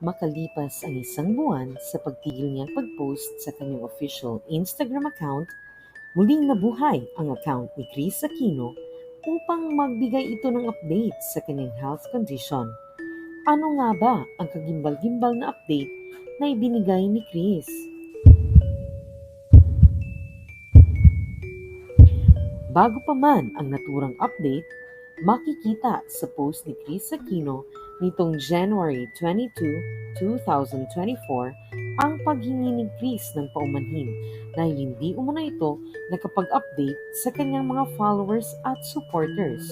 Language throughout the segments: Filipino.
Makalipas ang isang buwan sa pagtigil niyang pag-post sa kanyang official Instagram account, muling nabuhay ang account ni Kris Aquino upang magbigay ito ng update sa kanyang health condition. Ano nga ba ang kagimbal-gimbal na update na ibinigay ni Kris? Bago pa man ang naturang update, makikita sa post ni Kris Aquino nitong January 22, 2024 ang paghingi ni Kris ng paumanhin dahil hindi umano ito nakapag-update sa kanyang mga followers at supporters.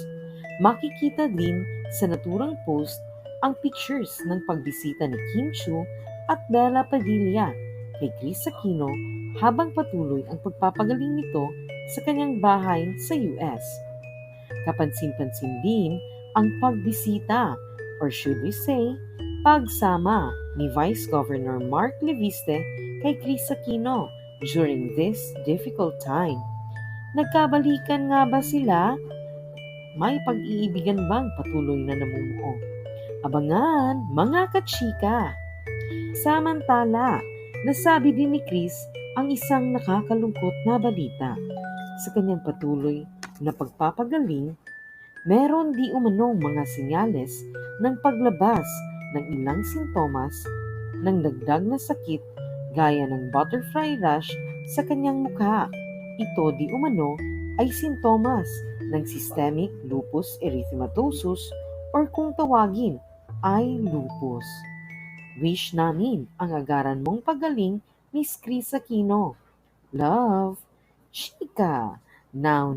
Makikita din sa naturang post ang pictures ng pagbisita ni Kim Chiu at Bella Padilla kay Kris Aquino habang patuloy ang pagpapagaling nito sa kanyang bahay sa US. Kapansin-pansin din ang pagbisita, or should we say, pagsama ni Vice Governor Mark Leviste kay Kris Aquino during this difficult time. Nagkabalikan nga ba sila? May pag-iibigan bang patuloy na namumuo? Abangan, mga kachika! Samantala, nasabi din ni Kris ang isang nakakalungkot na balita. Sa kanyang patuloy na pagpapagaling, meron di umanong mga senyales ng paglabas ng ilang sintomas ng dagdag na sakit gaya ng butterfly rash sa kanyang mukha. Ito di umano ay sintomas ng systemic lupus erythematosus or kung tawagin ay lupus. Wish namin ang agaran mong pagaling, Miss Kris Aquino. Love, Chika. Now.